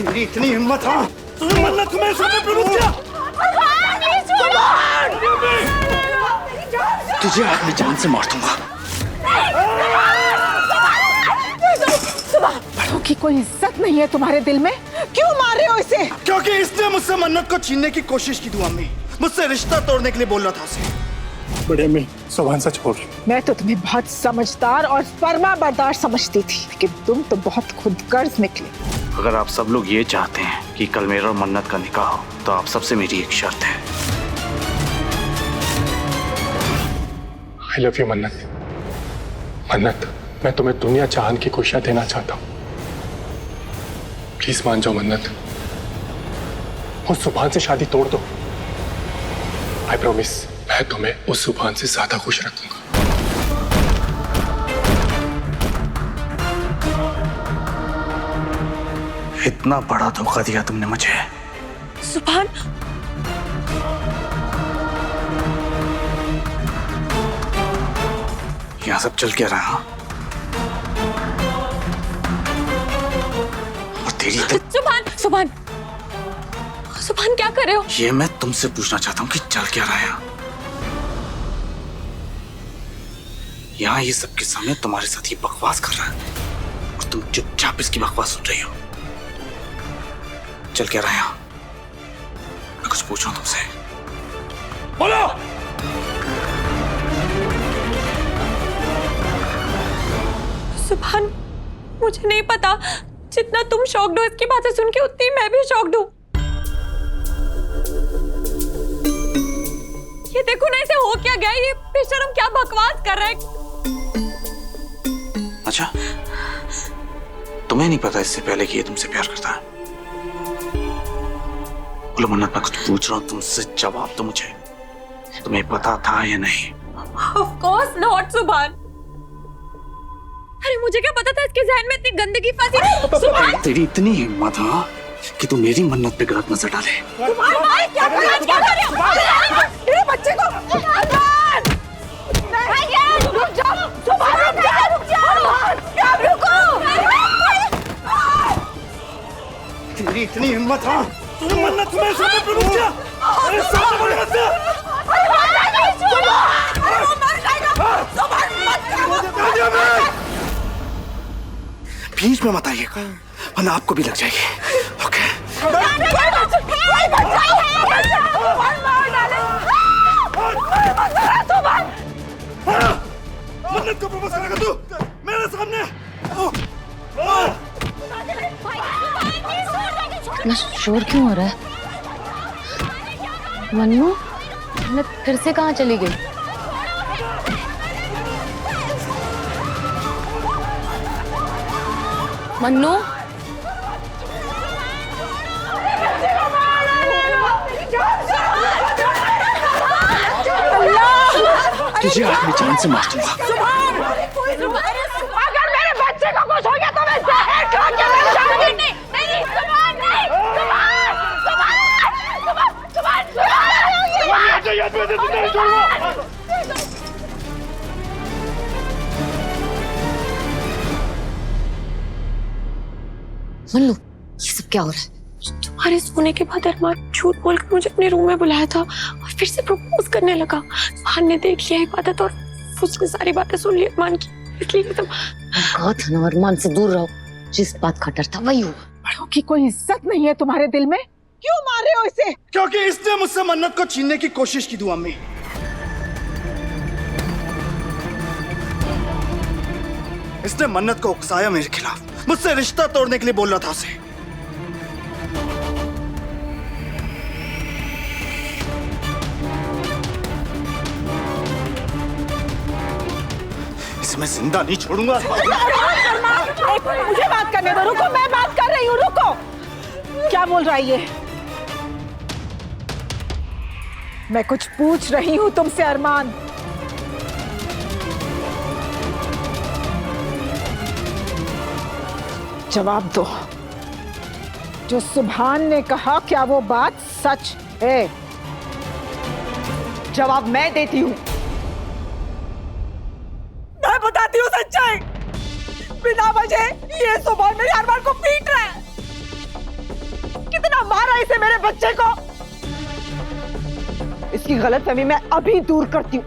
तेरी इतनी हिम्मत, हाँ? तूने मन्नत को मेरे सामने प्रपोज किया? तुझे आज मैं जान से मार दूंगा। बड़ों की कोई इज्जत नहीं है तुम्हारे दिल में? क्यों मार रहे हो इसे? क्योंकि इसने मुझसे मन्नत को छीनने की कोशिश की थी अम्मी। मुझसे रिश्ता तोड़ने के लिए बोल रहा था उसे। बड़े अम्मी, सुभान सच बोल रही। मैं तो तुम्हें बहुत समझदार और फर्मा बर्दार समझती थी, लेकिन तुम तो बहुत खुदगर्ज निकले। अगर आप सब लोग ये चाहते हैं कि कल मेरा और मन्नत का निकाह हो, तो आप सबसे मेरी एक शर्त है। आई लव यू मन्नत। मन्नत, मैं तुम्हें दुनिया जहान की खुशियां देना चाहता हूँ। प्लीज मान जाओ मन्नत, उस सुभान से शादी तोड़ दो। आई प्रॉमिस, मैं तुम्हें उस सुभान से ज्यादा खुश रखूंगा। इतना बड़ा धोखा दिया तुमने मुझे। सुभान, यहाँ सब चल क्या रहा? और तेरी सुभान, सुभान, सुभान क्या कर रहे हो? ये मैं तुमसे पूछना चाहता हूँ कि चल क्या रहा है यहाँ? ये सबके सामने तुम्हारे साथ ये बकवास कर रहा है और तुम चुपचाप इसकी बकवास सुन रही हो। चल क्या रहा है यहाँ? मैं कुछ पूछ रहा हूँ तुमसे। बोलो। सुभान, मुझे नहीं पता। जितना तुम शॉक्ड हो इसकी बातें सुन के, उतनी मैं भी शॉक्ड हूँ। ये देखो ना, इसे हो क्या गया? ये बेशरम क्या बकवास कर रहा है। अच्छा, तुम्हें नहीं पता इससे पहले कि ये तुमसे प्यार करता है? बोलो मन्नत, मैं कुछ पूछ रहा हूँ तुमसे, जवाब दो मुझे। तुम्हें पता था या नहीं? Of course not, सुभान। अरे मुझे क्या पता था इसके ज़हन में इतनी गंदगी फंसी। सुभान, तेरी इतनी हिम्मत, हाँ, कि तू मेरी मन्नत पे गलत नजर डाले। सुभान, क्या कर रहे हो? मेरे बच्चे को रुक जाओ। सुभान, रुक जाओ। रुको। तेरी इतनी हिम्मत, हाँ? तूने मन्नत को मेरे सामने प्रपोज किया? मेरे सामने बोले मत जा। बीच में मत आइएगा, वरना आपको भी लग जाएगी। ओके? मन्नत को प्रपोज करेगा तू मेरे सामने? इतना शोर क्यों हो रहा है? मन्नू, मैं फिर से कहाँ चली गई? मन्नू, तुझे आज मैं जान से मार दूंगा। अगर मेरे बच्चे को कुछ हो गया तो मैं जहर खा के मर जाऊंगी। नहीं, सुभान, नहीं, सुभान। मन्नू, ये सब क्या हो रहा है? तुम्हारे सोने के बाद अरमान झूठ बोलकर मुझे अपने रूम में बुलाया था और फिर से प्रपोज करने लगा। सुभान ने देख लिया इबादत और उसने सारी बातें सुन ली अरमान की, इसलिए तुम कहा था ना अरमान से दूर रहो। जिस बात का डर था वही हुआ। बड़ों की कोई इज्जत नहीं है तुम्हारे दिल में? क्यों मार रहे हो इसे? क्योंकि इसने मुझसे मन्नत को छीनने की कोशिश की थी अम्मी। इसने मन्नत को उकसाया मेरे खिलाफ, मुझसे रिश्ता तोड़ने के लिए बोल रहा था उसे। इसे मैं जिंदा नहीं छोड़ूंगा। मुझे बात करने दो। रुको, मैं बात कर रही हूँ। रुको, क्या बोल रहा है ये? मैं कुछ पूछ रही हूँ तुमसे अरमान। जवाब दो। जो सुभान ने कहा, क्या वो बात सच है? जवाब मैं देती हूँ। मैं बताती हूँ सच्चाई। बिना वजह ये सुभान मेरे अरमान को पीट रहा है। मारा इसे, मेरे बच्चे को। इसकी गलतफहमी मैं अभी दूर करती हूँ।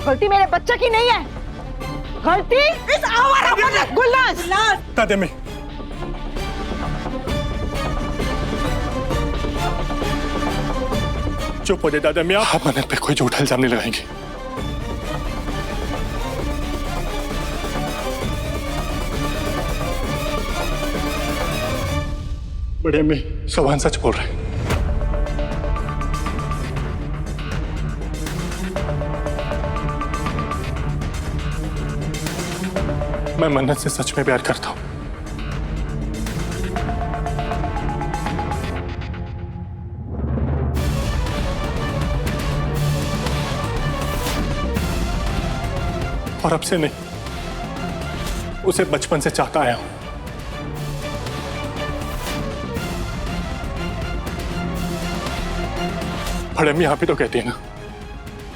गलती मेरे बच्चे की नहीं है, गलती इस आवारा गुलनाज। दादी अम्मी, चुप हो जाए दादी अम्मी। आप मन्नत पे कोई झूठा इल्जाम नहीं लगाएंगे। बड़ी अम्मी, सुभान सच बोल रहे हैं। मैं मन्नत से सच में प्यार करता हूं। और अब से नहीं, उसे बचपन से चाहता आया हूं। बड़े अम्मी आप ही तो कहती है ना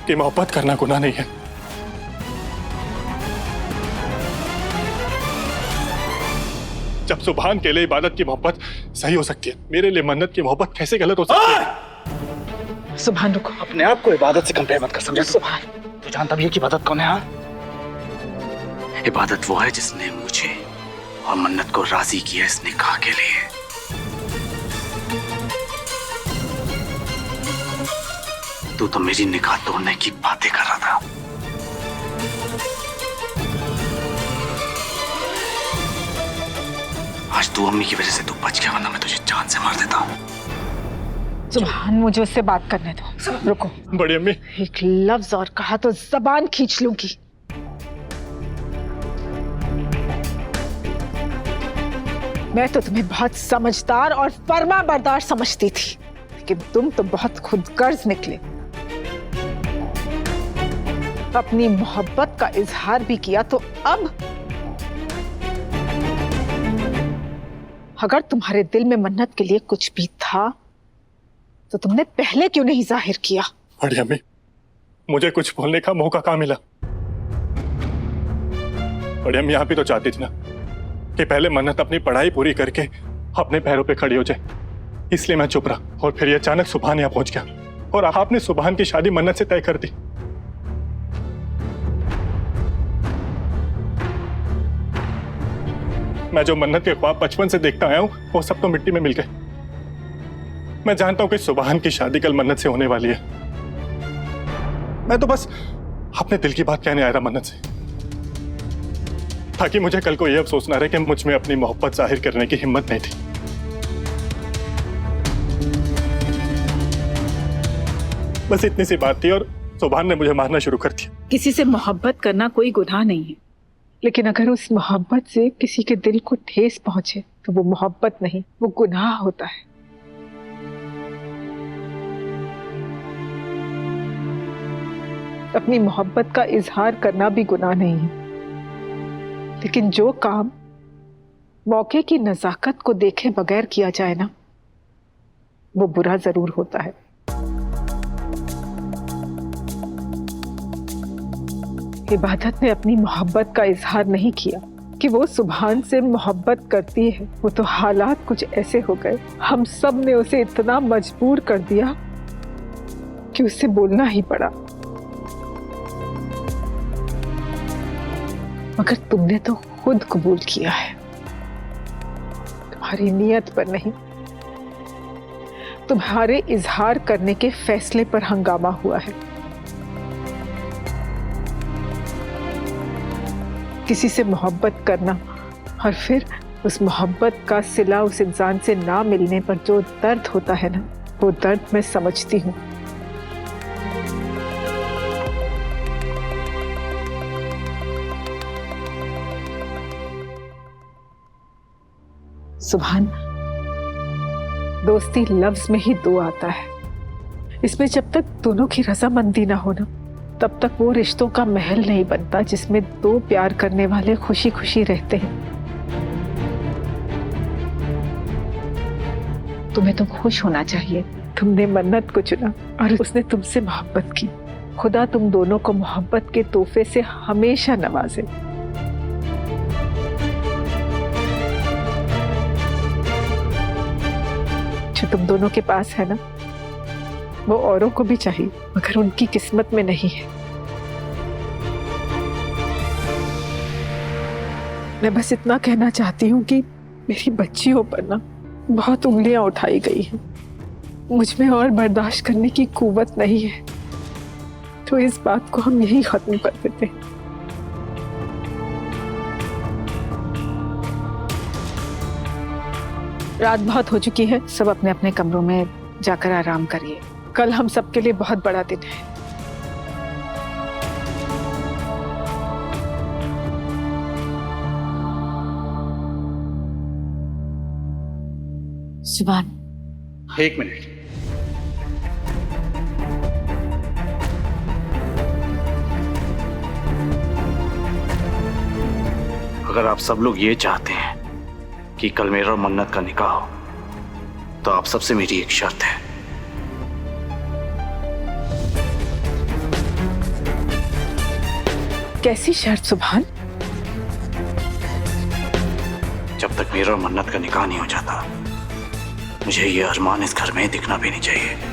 कि मोहब्बत करना गुनाह नहीं है। जब सुभान के लिए इबादत की मोहब्बत सही हो सकती है, मेरे लिए मन्नत की मोहब्बत कैसे गलत हो सकती है? सुभान रुको, अपने आप को इबादत से कंपेयर मत कर, समझा? सुभान, तू जानता भी है कि इबादत कौन है? हाँ, इबादत वो है जिसने मुझे और मन्नत को राजी किया इस निकाह के लिए। तू तो मेरी निकाह तोड़ने की बातें कर रहा था। आज तू अम्मी की वजह से तू बच गया, वरना मैं तुझे जान से मार देता। सुभान, मुझे उससे बात करने दो। रुको। बड़ी अम्मी, एक लफ्ज और कहा तो जबान खींच लूंगी। मैं तो तुम्हें बहुत समझदार और फर्मा बरदार समझती थी, लेकिन तुम तो बहुत खुदगर्ज निकले। अपनी मोहब्बत का इजहार भी किया, तो अब अगर तुम्हारे दिल में मन्नत के लिए कुछ भी था तो तुमने पहले क्यों नहीं जाहिर किया? बड़ी अम्मी, मुझे कुछ बोलने का मौका कहाँ मिला? बड़ी अम्मी, आप ही तो चाहती थी ना कि पहले मन्नत अपनी पढ़ाई पूरी करके अपने पैरों पे खड़ी हो जाए, इसलिए मैं चुप रहा। और फिर ये अचानक सुभान यहाँ पहुंच गया और आपने सुभान की शादी मन्नत से तय कर दी। मैं जो मन्नत के ख्वाब बचपन से देखता आया हूं, वो सब तो मिट्टी में मिल गए। मैं जानता हूं कि सुभान की शादी कल मन्नत से होने वाली है। मैं तो बस अपने दिल की बात कहने आया था मन्नत से, ताकि मुझे कल को यह अफसोस ना रहे कि मुझ में अपनी मोहब्बत जाहिर करने की हिम्मत नहीं थी। बस इतनी सी बात थी और सुभान ने मुझे मारना शुरू कर दिया। किसी से मोहब्बत करना कोई गुनाह नहीं है, लेकिन अगर उस मोहब्बत से किसी के दिल को ठेस पहुंचे तो वो मोहब्बत नहीं, वो गुनाह होता है। अपनी मोहब्बत का इजहार करना भी गुनाह नहीं है, लेकिन जो काम मौके की नजाकत को देखे बगैर किया जाए ना, वो बुरा जरूर होता है। इबादत ने अपनी मोहब्बत का इजहार नहीं किया कि वो सुभान से मोहब्बत करती है। वो तो हालात कुछ ऐसे हो गए, हम सब ने उसे इतना मजबूर कर दिया कि उससे बोलना ही पड़ा। मगर तुमने तो खुद कबूल किया है, तुम्हारी नीयत पर नहीं, तुम्हारे इजहार करने के फैसले पर हंगामा हुआ है। किसी से मोहब्बत करना और फिर उस मोहब्बत का सिला उस इंसान से ना मिलने पर जो दर्द होता है ना, वो दर्द मैं समझती हूँ। सुभान, दोस्ती लफ्ज में ही दो आता है। इसमें जब तक दोनों की रजामंदी ना हो ना, तब तक वो रिश्तों का महल नहीं बनता जिसमें दो प्यार करने वाले खुशी खुशी रहते हैं। तुम्हें तो खुश होना चाहिए, तुमने मन्नत को चुना और उसने तुमसे मोहब्बत की। खुदा तुम दोनों को मोहब्बत के तोहफे से हमेशा नवाजे। जो तुम दोनों के पास है ना, वो औरों को भी चाहिए मगर उनकी किस्मत में नहीं है। मैं बस इतना कहना चाहती हूँ कि मेरी बच्चियों पर ना बहुत उंगलियां उठाई गई हैं। मुझ में और बर्दाश्त करने की कुव्वत नहीं है, तो इस बात को हम यही खत्म कर देते हैं। रात बहुत हो चुकी है, सब अपने अपने कमरों में जाकर आराम करिए। कल हम सबके लिए बहुत बड़ा दिन है। सुभान, एक मिनट। अगर आप सब लोग ये चाहते हैं कि कल मेरा और मन्नत का निकाह हो, तो आप सबसे मेरी एक शर्त है। कैसी शर्त सुभान? जब तक मेरा और मन्नत का निकाह नहीं हो जाता, मुझे ये अरमान इस घर में दिखना भी नहीं चाहिए।